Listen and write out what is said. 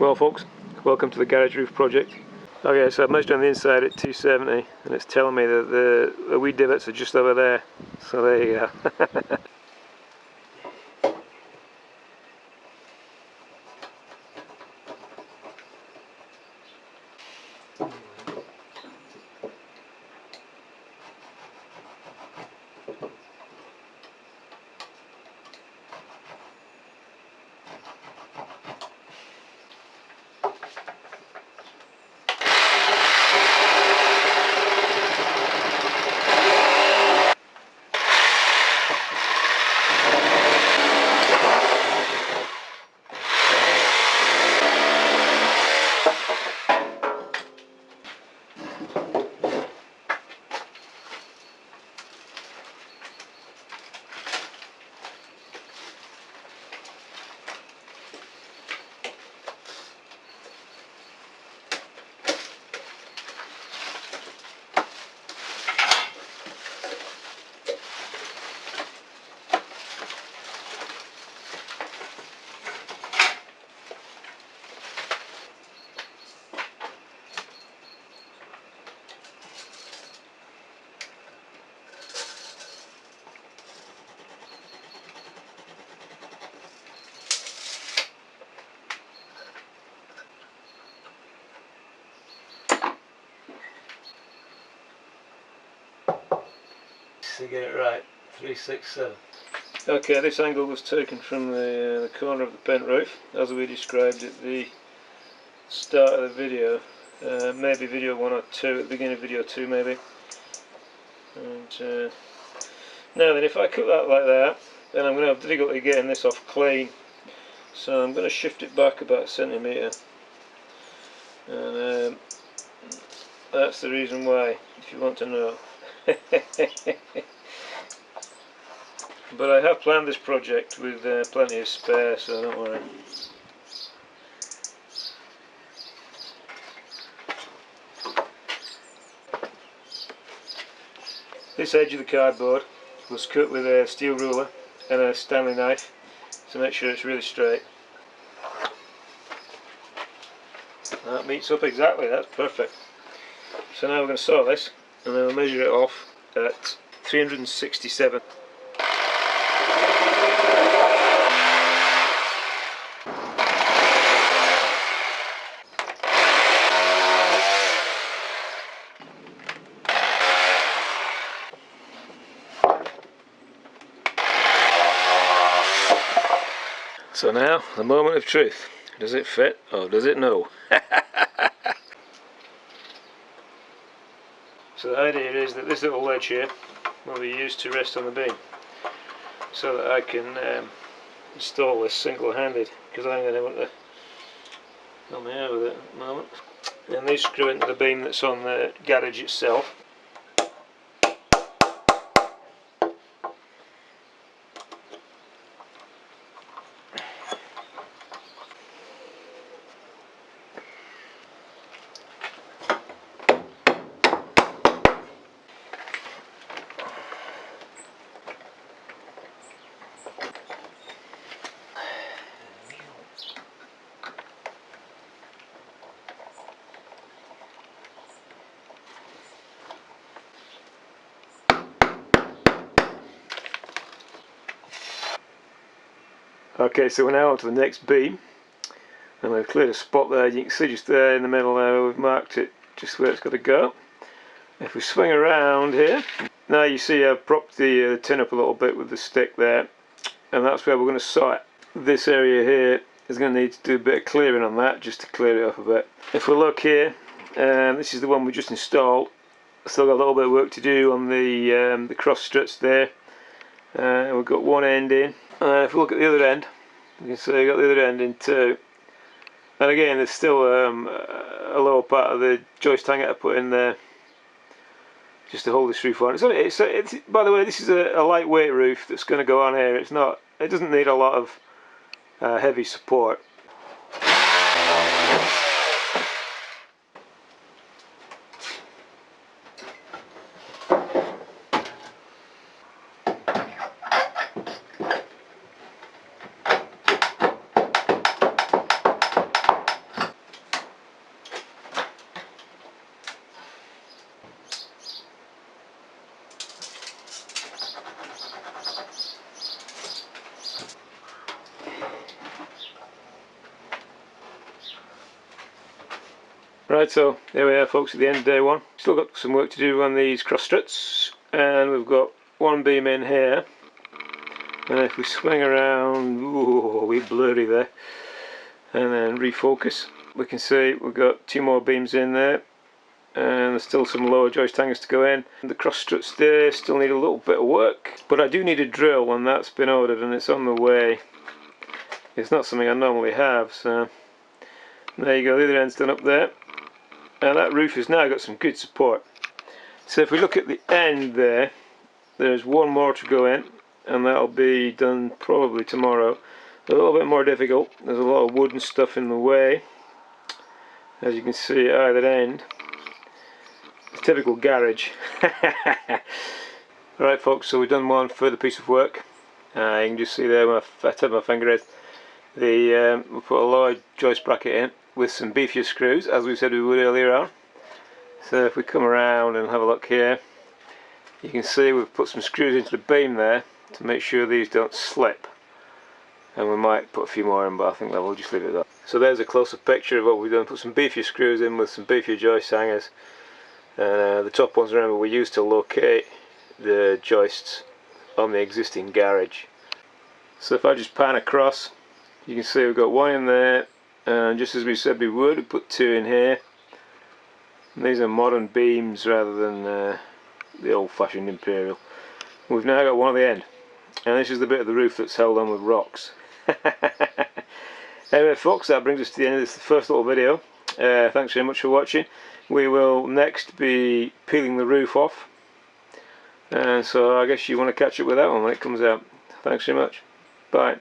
Well folks, welcome to the garage roof project. Okay, so I've measured on the inside at 270 and it's telling me that the wee divots are just over there. So there you go. To get it right, 367. Okay, this angle was taken from the corner of the bent roof, as we described at the start of the video. Maybe video 1 or 2, at the beginning of video 2 maybe. And now then, if I cut that like that, then I'm going to have difficulty getting this off clean. So I'm going to shift it back about a centimetre. And that's the reason why, if you want to know. But I have planned this project with plenty of spare, so don't worry. This edge of the cardboard was cut with a steel ruler and a Stanley knife to make sure it's really straight. That meets up exactly, that's perfect. So now we're going to saw this and then we'll measure it off at 367. So now, the moment of truth. Does it fit or does it no? So the idea is that this little ledge here will be used to rest on the beam, so that I can install this single-handed, because I'm going to want to help me out with it at the moment. And these screw into the beam that's on the garage itself. Okay, so we're now on to the next beam, and we've cleared a spot there. You can see just there in the middle there, we've marked it just where it's got to go. If we swing around here, now you see I've propped the tin up a little bit with the stick there, and that's where we're going to saw it. This area here is going to need to do a bit of clearing on that, just to clear it off a bit. If we look here, this is the one we just installed. Still got a little bit of work to do on the cross struts there. We've got one end in. If we look at the other end, you can see we've got the other end in too. And again, there's still a lower part of the joist hanger to put in there, just to hold this roof on. It's by the way, this is a lightweight roof that's going to go on here. It doesn't need a lot of heavy support. Right, so there we are folks, at the end of day one. Still got some work to do on these cross struts, and we've got one beam in here, and if we swing around, ooh, a wee blurry there, and then refocus, we can see we've got 2 more beams in there, and there's still some lower joist hangers to go in. The cross struts there still need a little bit of work, but I do need a drill, and that's been ordered and it's on the way. It's not something I normally have, so there you go, the other end's done up there. And that roof has now got some good support. So if we look at the end there, there's one more to go in, and that'll be done probably tomorrow. A little bit more difficult, there's a lot of wood and stuff in the way, as you can see at either end. It's a typical garage. Alright folks, so we've done one further piece of work. You can just see there where I tip my finger is. We put a lower joist bracket in with some beefier screws, as we said we would earlier on. So if we come around and have a look here, you can see we've put some screws into the beam there to make sure these don't slip. And we might put a few more in, but I think that we'll just leave it at that. So there's a closer picture of what we've done. Put some beefier screws in with some beefier joist hangers. And the top ones, remember, we used to locate the joists on the existing garage. So if I just pan across, you can see we've got one in there, and just as we said we would, we put 2 in here. And these are modern beams rather than the old-fashioned Imperial. We've now got one at the end, and this is the bit of the roof that's held on with rocks. Anyway folks, that brings us to the end of this first little video. Thanks very much for watching. We will next be peeling the roof off, and so I guess you want to catch up with that one when it comes out. Thanks very much. Bye.